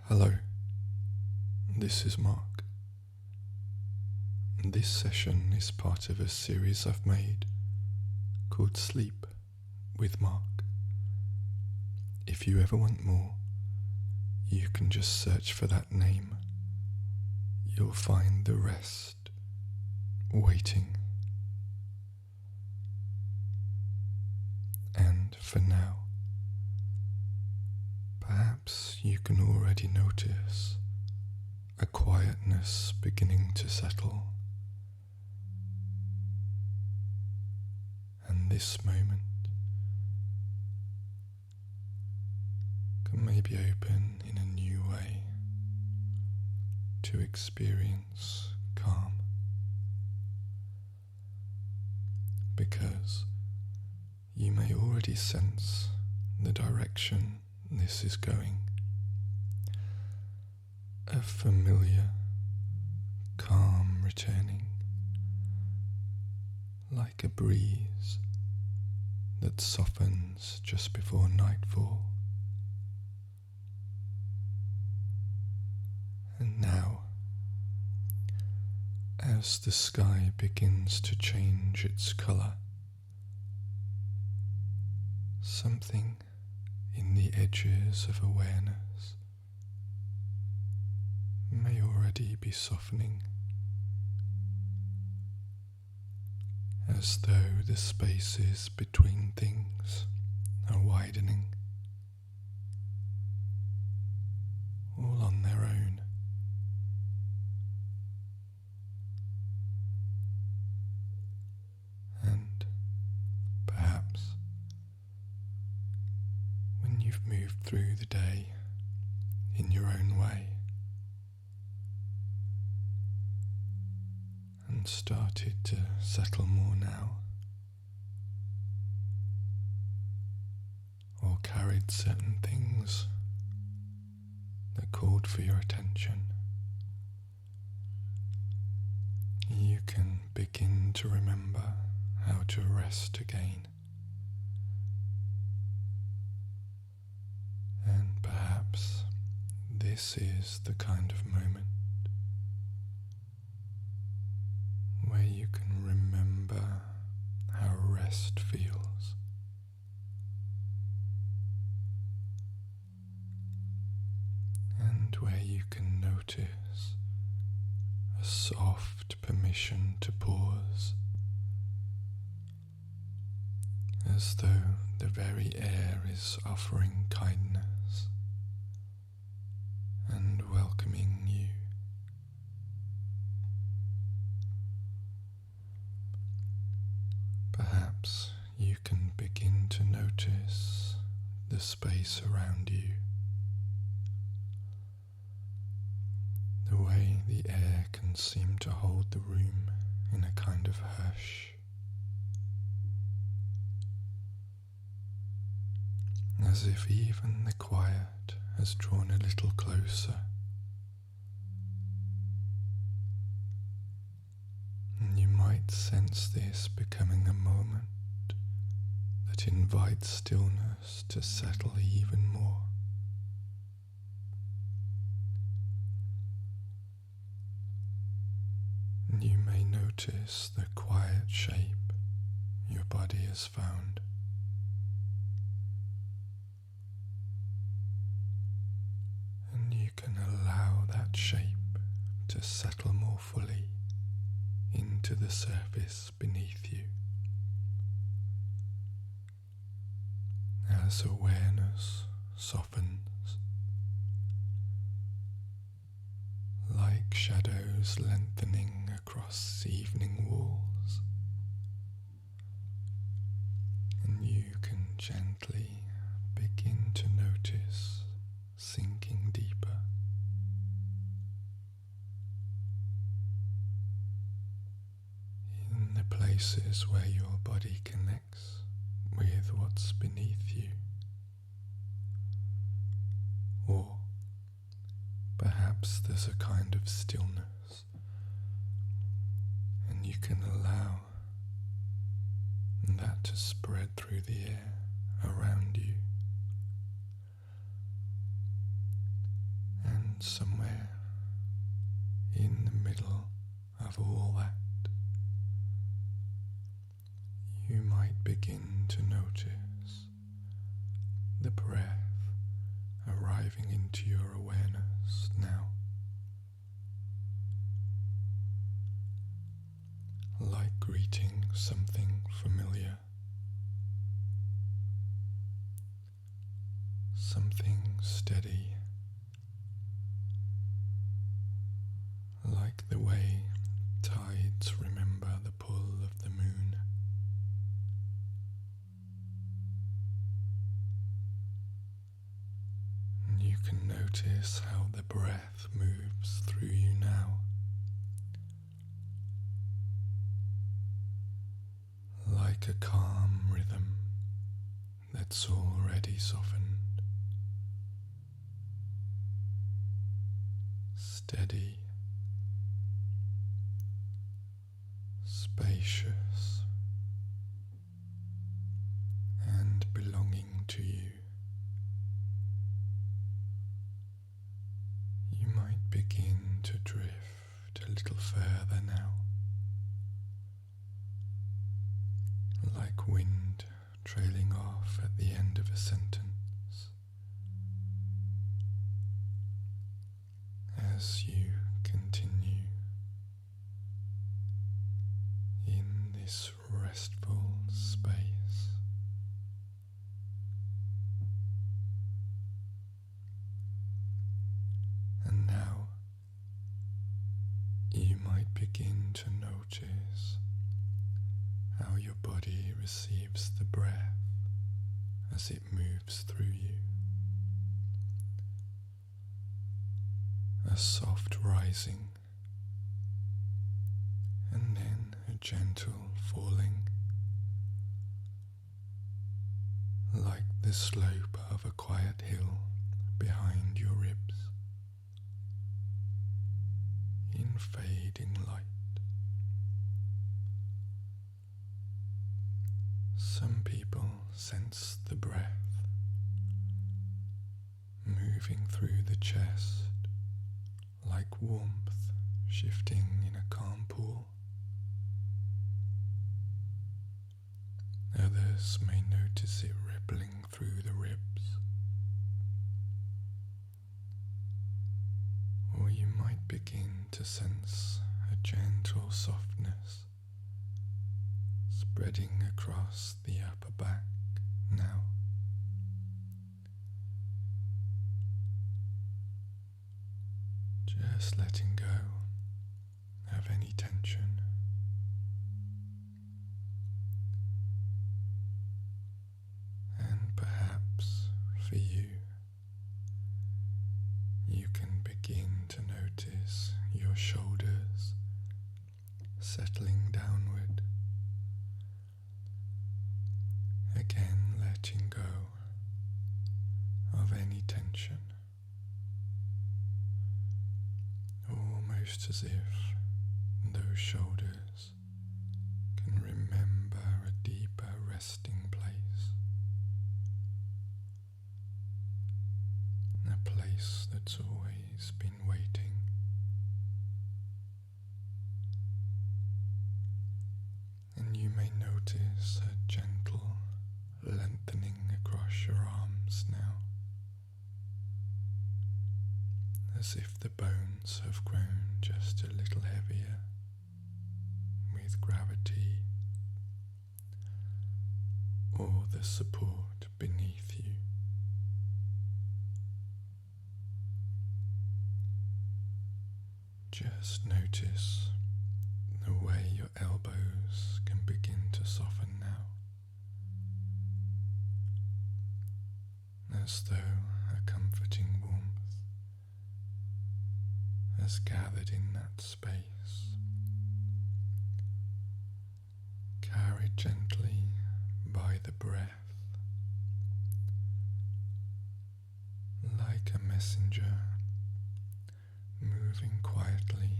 Hello, this is Mark. This session is part of a series I've made called Sleep with Mark. If you ever want more, you can just search for that name. You'll find the rest waiting. And for now, perhaps you can already notice a quietness beginning to settle. And this moment can maybe open in a new way to experience calm. Because you may already sense the direction this is going. A familiar calm returning, like a breeze that softens just before nightfall. And now, as the sky begins to change its colour, something in the edges of awareness may already be softening, as though the spaces between things are widening, all on their own. And perhaps when you've moved through the day in your own way and started to settle more now, or carried certain things that called for your attention, you can begin to remember how to rest again. And perhaps this is the kind of moment where you can remember how rest feels. And where you can notice a soft permission to pause, as though the very air is offering kindness and welcoming you. Perhaps you can begin to notice the space around you, the way the air can seem to hold the room in a kind of hush, as if even the quiet has drawn a little closer. And you might sense this becoming a moment that invites stillness to settle even more. And you may notice the quiet shape your body has found. And you can allow that shape to settle more fully into the surface beneath you, as awareness softens, like shadows lengthening across evening walls, and you can gently begin to notice sinking deeper. In the places where your body connects with what's beneath you, or perhaps there's a kind of stillness, and you can allow that to spread through the air around you. And somewhere in the middle of all that, you might begin to notice the breath arriving into your awareness now, like greeting something familiar, something steady, like the way tides remember the pull of the moon. And you can notice how the breath moves through you now, like a calm rhythm that's already softened, steady, spacious, and belonging to you. You might begin to drift a little further now, like wind trailing off at the end of a sentence, as you continue in this restful space. And now you might begin to notice how your body receives the breath as it moves through you. A soft rising, and then a gentle falling, like the slope of a quiet hill behind your ribs, in fading light. Some people sense the breath moving through the chest like warmth shifting in a calm pool. Others may notice it rippling through the ribs. Or you might begin to sense a gentle softness spreading across the upper back now. Just letting go of any tension. And perhaps for you, you can begin to notice your shoulders settling downward. Again, letting go of any tension, almost as if those shoulders can remember a deeper resting place, a place that's always been waiting. And you may notice a gentle lengthening across your arms now, as if the bones have grown just a little heavier with gravity or the support beneath you. Just notice the way your elbows can begin to soften now, as though a comforting warmth has gathered in that space, carried gently by the breath, like a messenger moving quietly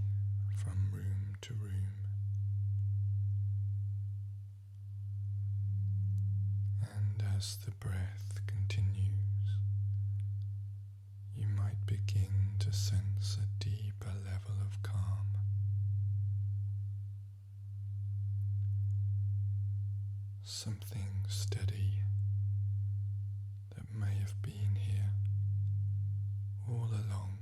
from room to room. And as the breath continues, you might begin to sense something steady that may have been here all along.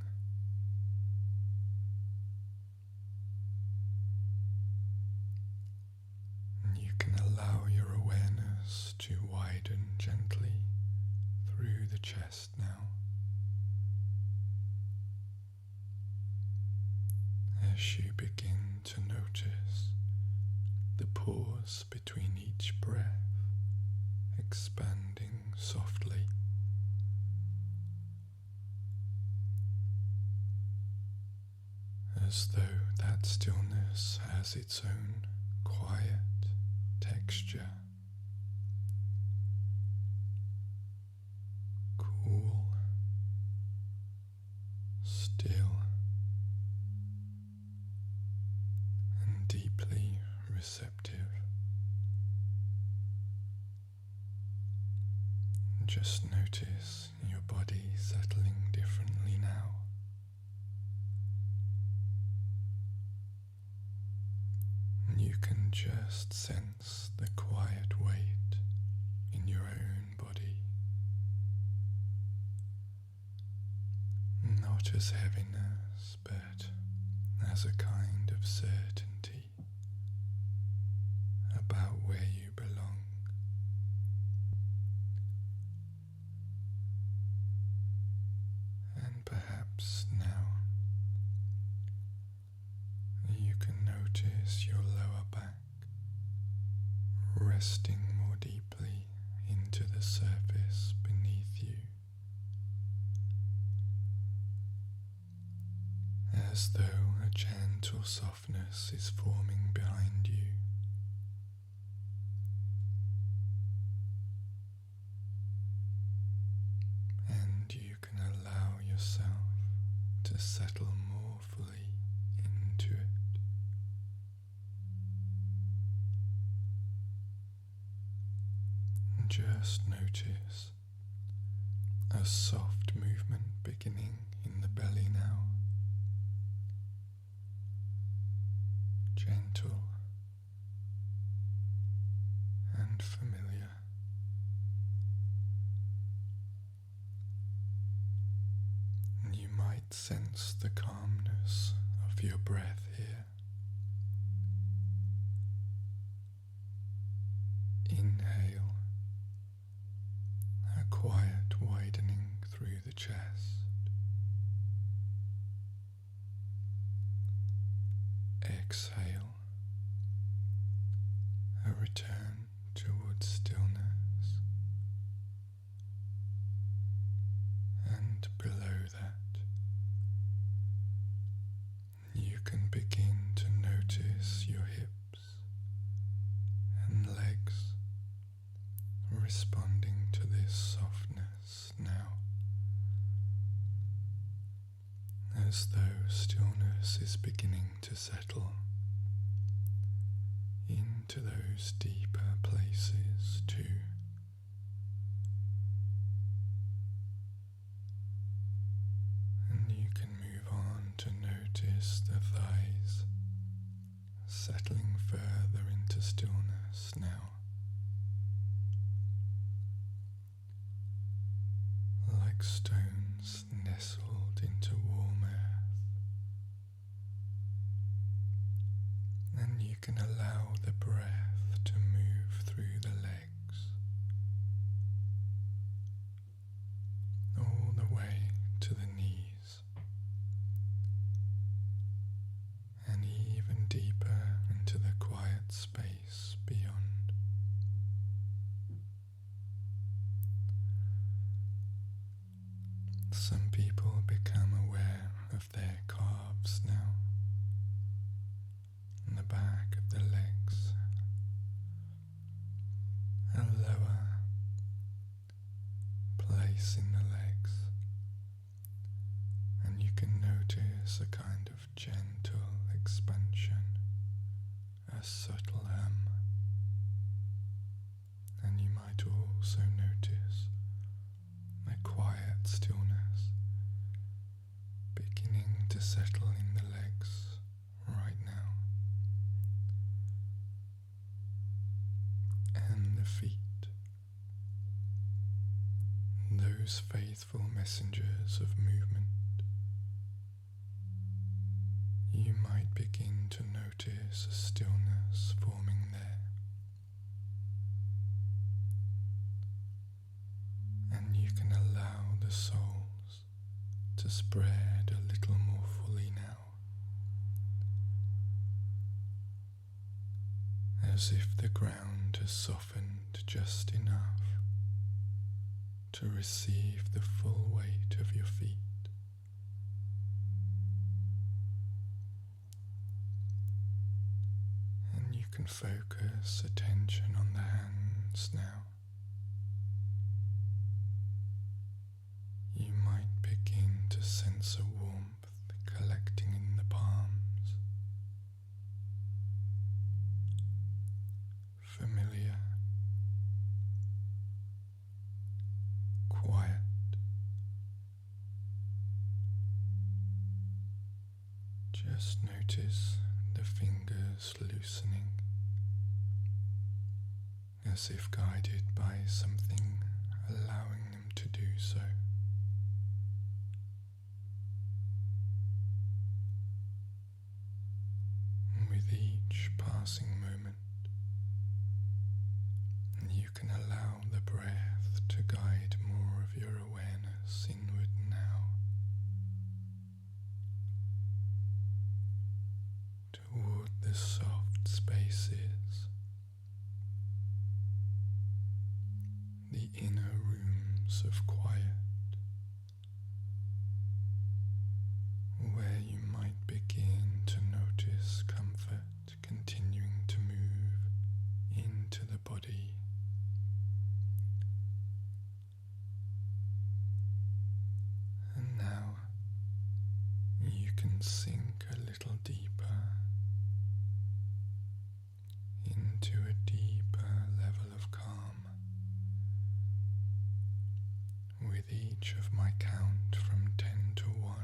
And you can allow your awareness to widen gently through the chest now, as you begin to notice the pause between each breath expanding softly. As though that stillness has its own quiet texture, cool, still, and deeply receptive. Just notice your body settling differently now. You can just sense the quiet weight in your own body, not as heaviness, but as a kind of certainty about where you belong. And perhaps now you can notice your lower back resting more deeply into the surface beneath you, as though a gentle softness is forming behind you. And you can allow yourself to settle more fully into it. Just notice a soft movement beginning in the belly now. Gentle and familiar. And you might sense the calmness of your breath here. Inhale. A quiet widening through the chest. Exhale. A return towards stillness. And below that, you can begin to notice your hips and legs responding to this softness now, as though stillness is beginning to settle into those deeper places too. And you can move on to notice the thighs settling further into stillness now. Like stones nestled into warm earth. And you can allow the breath to move through the legs, all the way to the knees, and even deeper into the quiet space beyond. Some people become aware of their calves now, and the back of the legs, a lower place in the legs, and you can notice a kind of gentle expansion, a subtle hum, and you might also notice a quiet stillness beginning to settle in the legs right now, and the those faithful messengers of movement, you might begin to notice a stillness forming there, and you can allow the souls to spread a little more fully now, as if the ground has softened just enough to receive the full weight of your feet. And you can focus attention on the hands now. You might begin to sense a warmth collecting in the palms. Familiar, quiet, just notice the fingers loosening, as if guided by something allowing them to do so. And with each passing moment, you can allow the breath to guide more of your awareness inward now, toward the soft spaces, the inner rooms of quiet, where you might begin to notice comfort continuing to move into the body. And now you can sink a little deeper into a deeper level of calm with each of my count from 10 to 1.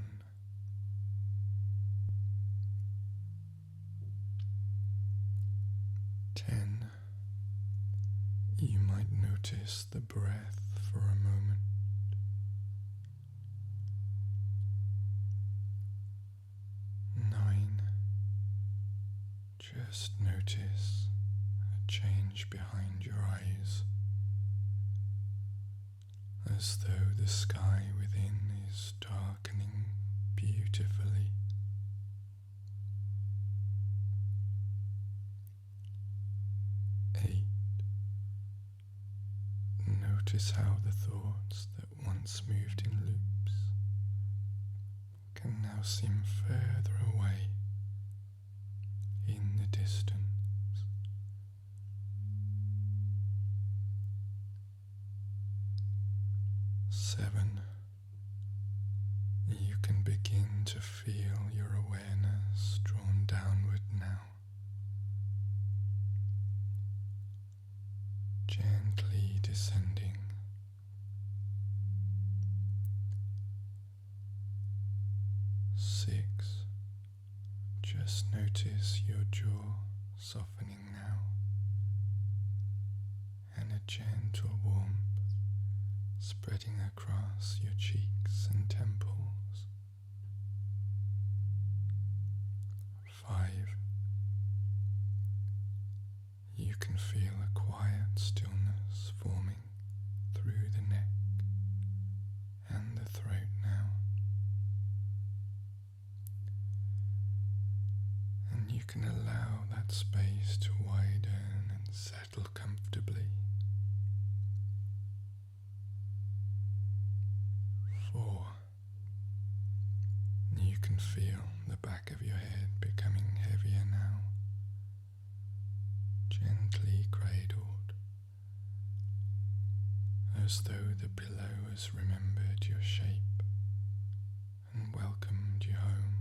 10. You might notice the breath for a moment. 9. Just notice a change behind your eyes, as though the sky within is darkening beautifully. 8. Notice how the thoughts that once moved in loops can now seem further away in the distance. 7. You can begin to feel your awareness drawn downward now, gently descending. 6. Just notice your jaw softening now, and a gentle warmth spreading across your cheeks and temples. 5. You can feel a quiet stillness forming through the neck and the throat now. And you can allow that space to widen and settle comfortably. 4. You can feel the back of your head becoming heavier now, gently cradled, as though the pillow has remembered your shape and welcomed you home.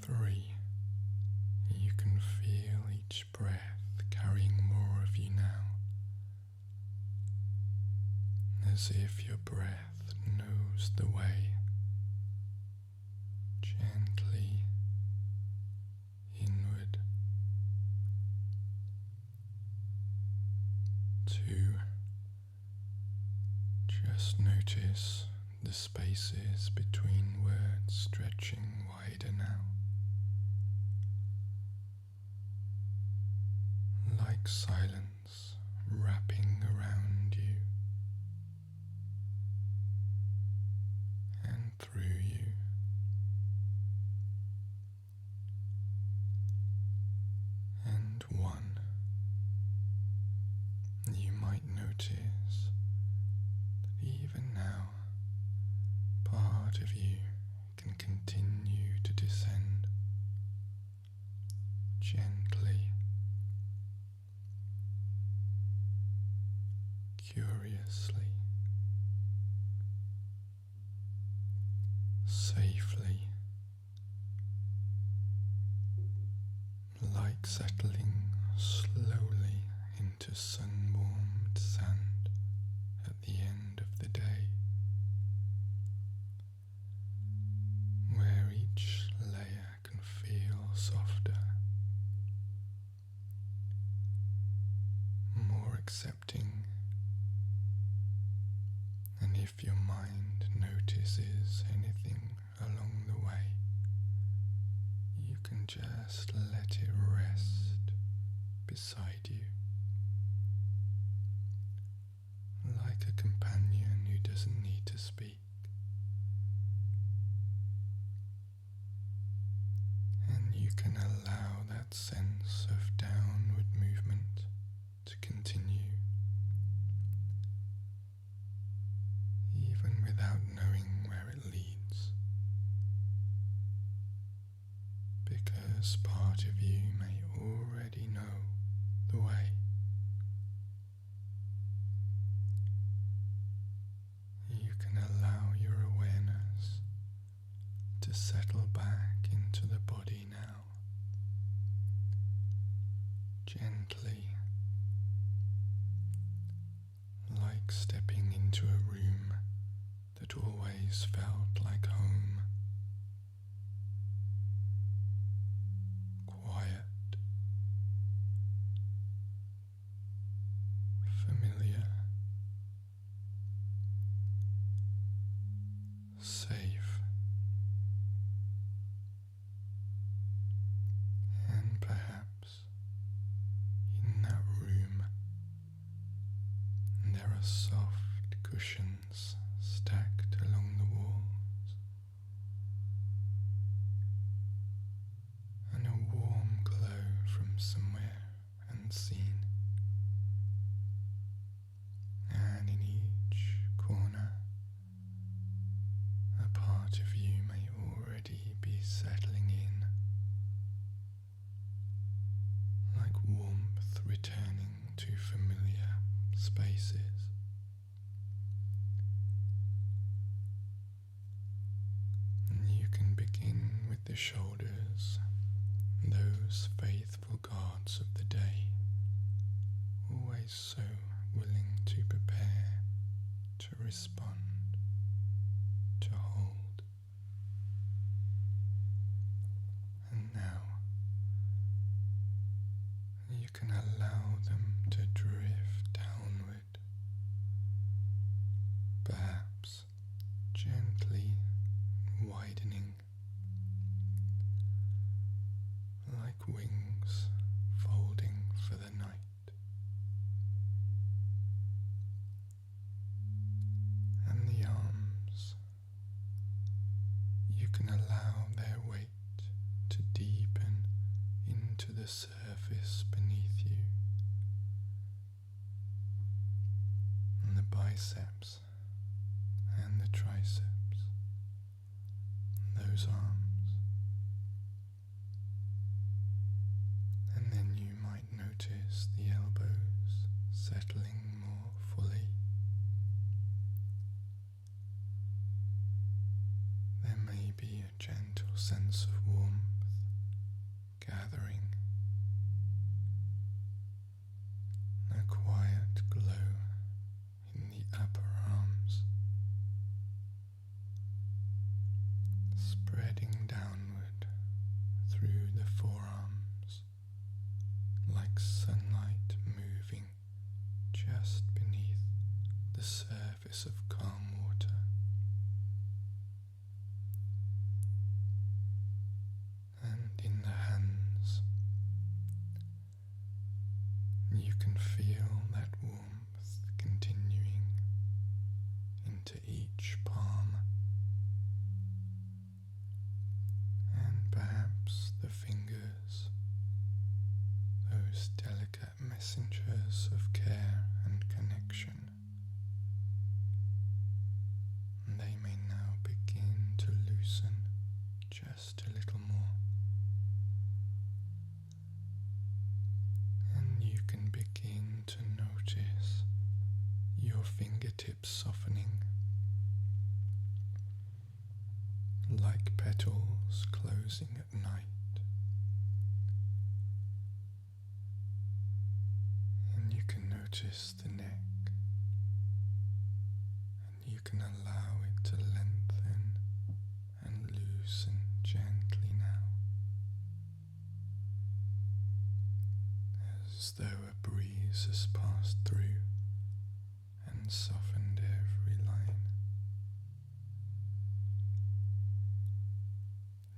3. You can feel each breath carrying more of you now, as if your breath knows the way, gently inward. 2. Just notice the spaces between words stretching wider now, like silence wrapping around you and through you. And 1. You might notice that even now part of you can continue to descend gently, curiously, safely, like settling slowly into sun-warmed sand at the end of the day, where each layer can feel softer, more accepting, and if your mind notices anything along the way, you can just let it rest beside you, like a companion who doesn't need to speak. And you can allow that sense of downward movement to continue, even without knowing where it leads, because part of you may already know the way. You can allow your awareness to settle back into the body now, gently, like stepping into a room that always felt like home. Quiet, familiar, safe, and perhaps in that room there are soft cushions stacked along the walls, and a warm glow from somewhere unseen, and in each corner a part of you may already be settling in, like warmth returning to familiar spaces. And you can begin with the shoulders, those faithful guards of the day, always so willing to prepare, to respond, to hold. And now you can allow them to drift downward, perhaps gently widening, like wings folding for the night. And the arms, you can allow their weight to deepen into the surface beneath you, and the biceps and the triceps, those arms. And then you might notice the elbows settling more fully. There may be a gentle sense of warmth gathering, a quiet glow in the upper arms, spreading downward through the forearms, like sunlight moving just surface of calm water. And in the hands, you can feel that warmth continuing into each palm, and perhaps the fingers, those delicate messengers of care and connection. They may now begin to loosen just a little more, and you can begin to notice your fingertips softening, like petals closing at night. And you can notice the neck, and you can allow it to lengthen and loosen gently now, as though a breeze has passed through and softened every line.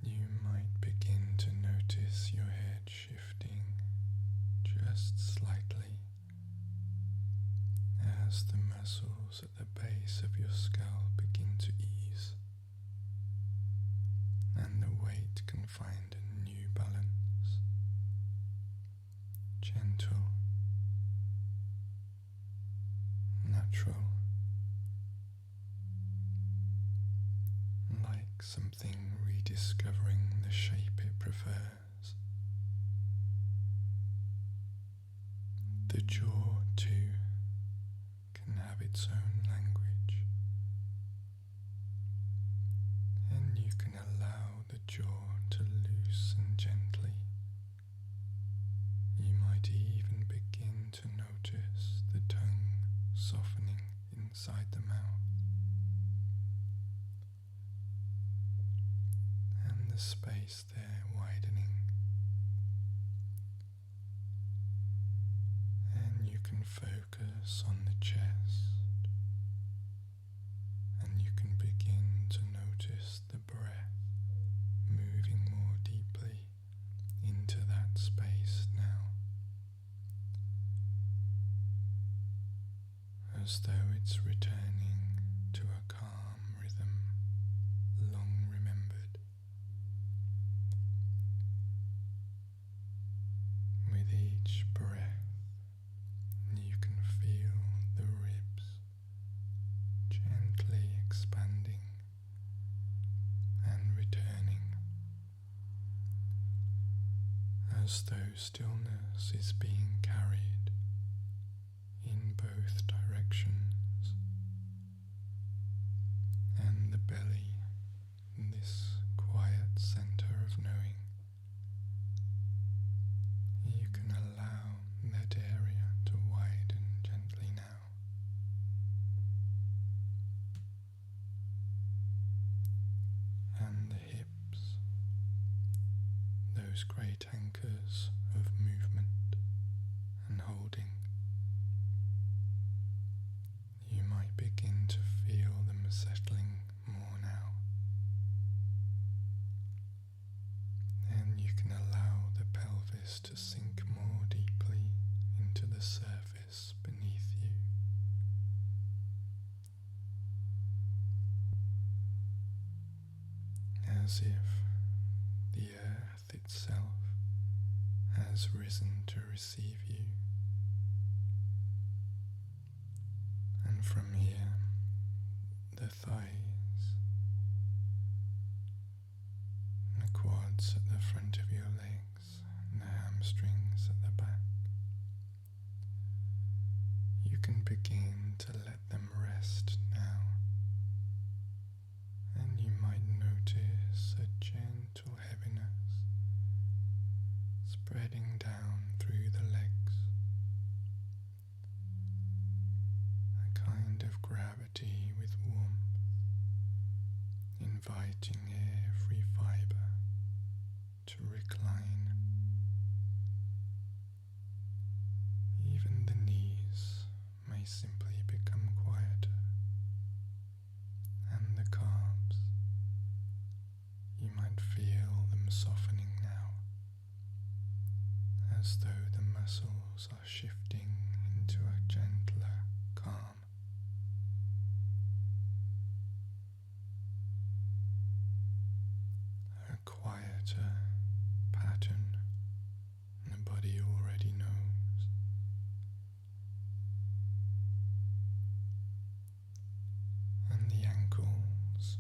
You might begin to notice your head shifting just slightly as the muscles at the base of your skull begin to ease, and the weight can find a new balance. Gentle, natural, like something rediscovering the shape it prefers. The jaw, too, can have its own language, and you can allow the jaw to loosen gently. You might even begin to notice the tongue softening inside the mouth, and the space there widening. And you can focus on the chest, and you can begin to notice the breath moving more deeply into that space now, as though it's returning to a calm rhythm long remembered. With each breath, you can feel the ribs gently expanding and returning, as though stillness is being carried in both directions, and the belly, this quiet center of knowing, you can allow that area to widen gently now. And the hips, those great anchors of movement and holding, you might begin to feel them settling more now. And you can allow the pelvis to sink more deeply into the surface beneath you. As if the earth itself has risen to receive you. And from here, the thighs, the quads at the front of your legs, and the hamstrings at the back, you can begin to let them rest now, and you might notice a gentle heaviness spreading down through the legs, a kind of gravity with warmth, inviting every fibre to recline. Even the knees may simply become quieter muscles are shifting into a gentler calm. A quieter pattern the body already knows. And the ankles,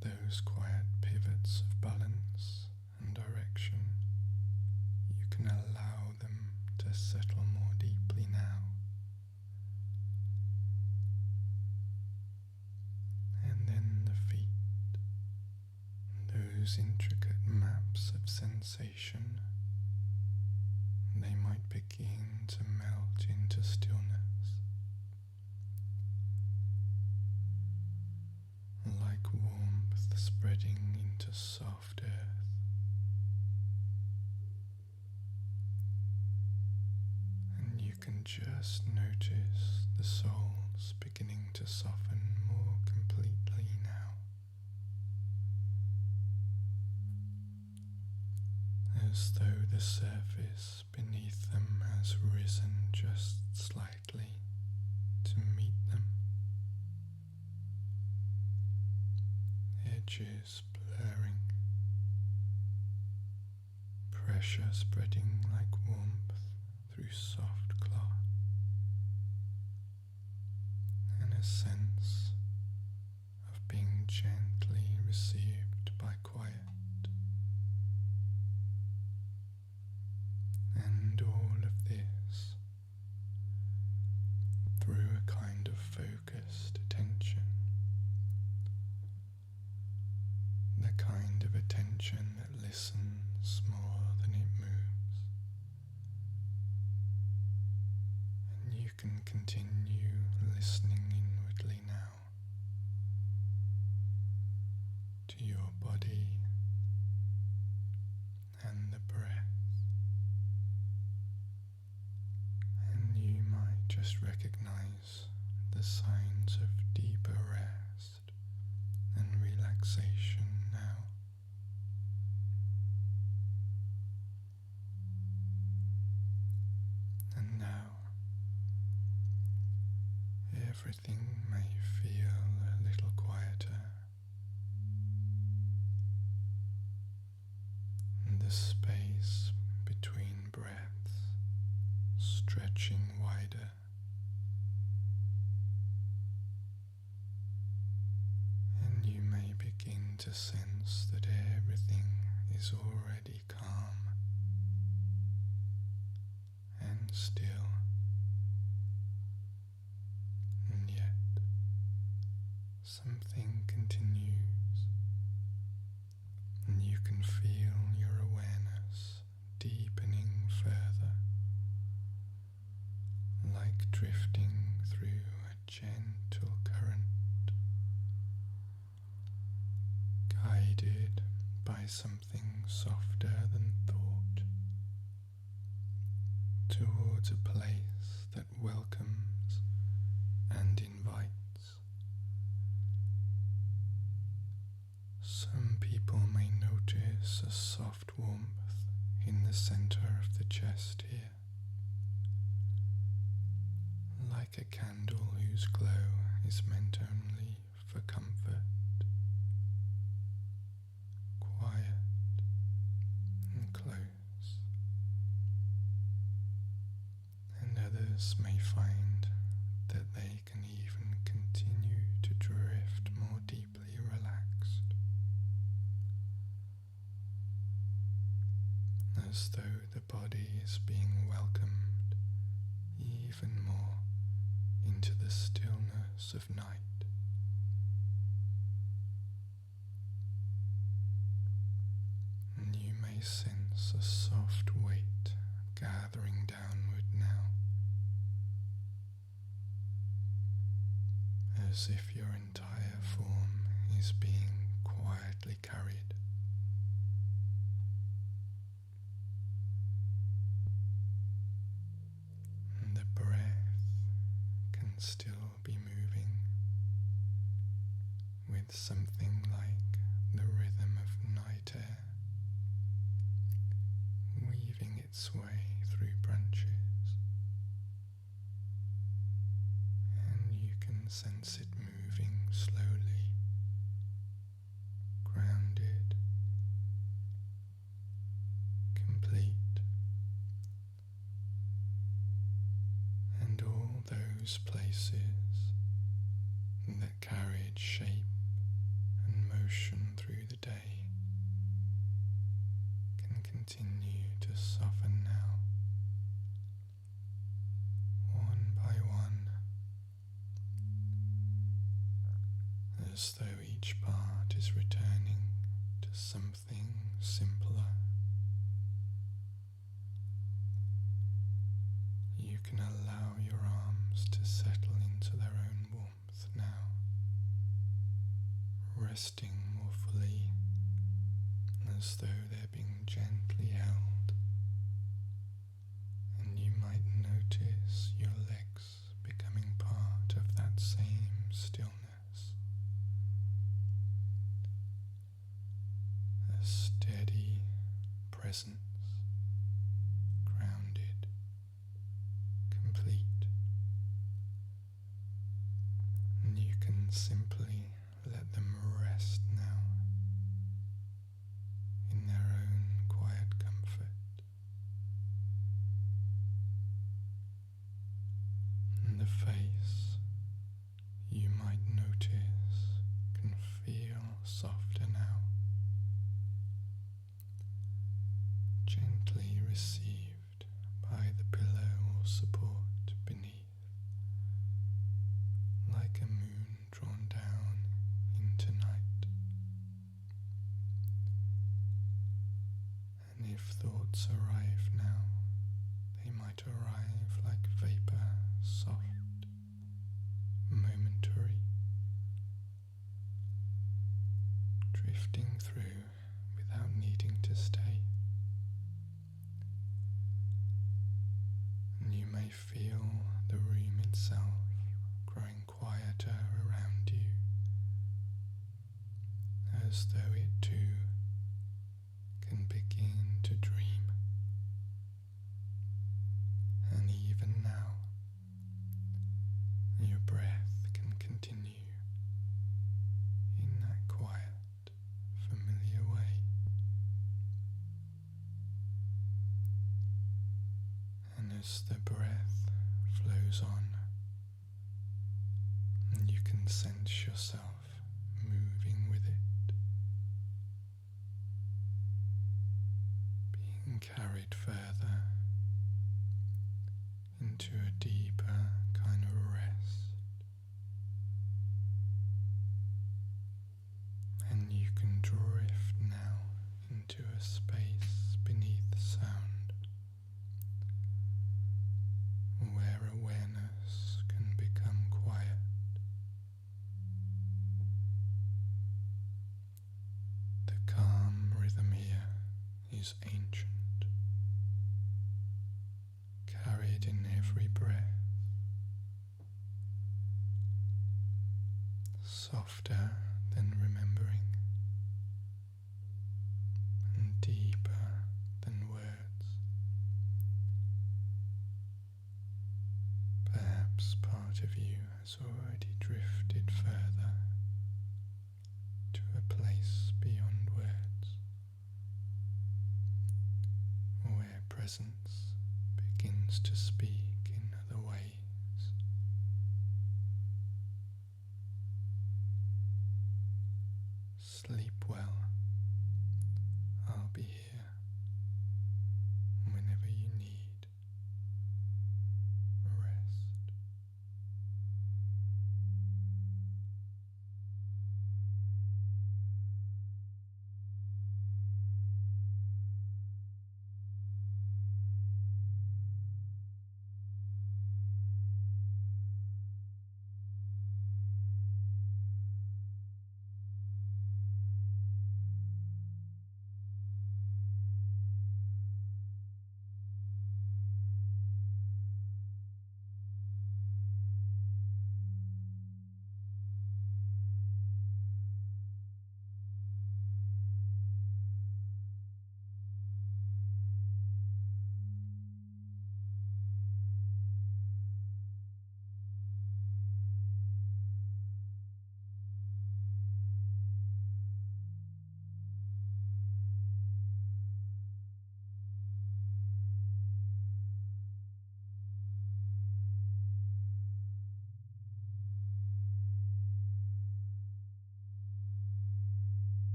those quiet pivots of balance and direction, you can allow them to settle more deeply now. And then the feet, those intricate maps of sensation, they might begin to melt into stillness, like warmth spreading into soft earth. And you can just notice the soles beginning to soften more completely now, as though the surface beneath them has risen just slightly to meet them. Edges blurring, pressure spreading like warmth through soft cloth, and a sense of being gently received by quiet. And all of this through a kind of focused attention, the kind of attention that listens more than it moves. And you can continue listening inwardly now to your body and the breath. And you might just recognize the signs of deeper rest and relaxation now. And now everything may feel a little quieter. And the space between breaths stretching wider. And you may begin to sense that everything is already calm and still. And yet something continues, and you can feel your awareness deepening further, like drifting through a gentle current, guided by something softer than thought, towards a place that welcomes and invites. Some people may notice a soft warmth in the center of the chest here, like a candle whose glow is meant only for comfort, quiet and close. And others may find that they can even continue to drift more deeply relaxed, as though the body is being welcomed even more into the stillness of night. And you may sense a soft weight gathering downward now, as if your entire form is being quietly carried. And the breath can still be moving with something like the rhythm of night air, weaving its way through branches. can sense it moving slowly, grounded, complete, and all those places that carried shape and motion through the day can continue to soften now, one by one, as though each part is returning to something simpler. You can allow your arms to settle into their own warmth now, resting more fully, as though they're being gently held, and you might notice your legs becoming part of that same stillness, a steady presence, grounded, complete, and you can simply let them rest now in their own quiet comfort. And the face, you might notice, can feel softer now, gently received by the pillow or support beneath, like a moon drawn down into night. And if thoughts arrive now, they might arrive like vapor, soft, momentary, drifting through without needing to stay. And you may feel the room itself growing quieter around you, as though it too can begin to dream. And even now, your breath can continue in that quiet, familiar way. And as the breath flows on, you can sense yourself moving with it, being carried further into a deeper kind of rest, and you can drift now into a space beneath sound, where awareness can become quiet. The calm rhythm here is ancient, carried in every breath, softer than remembering, and deeper than words. Perhaps part of you has already drifted further to a place beyond words, where presence begins to speak in other ways. Sleep well.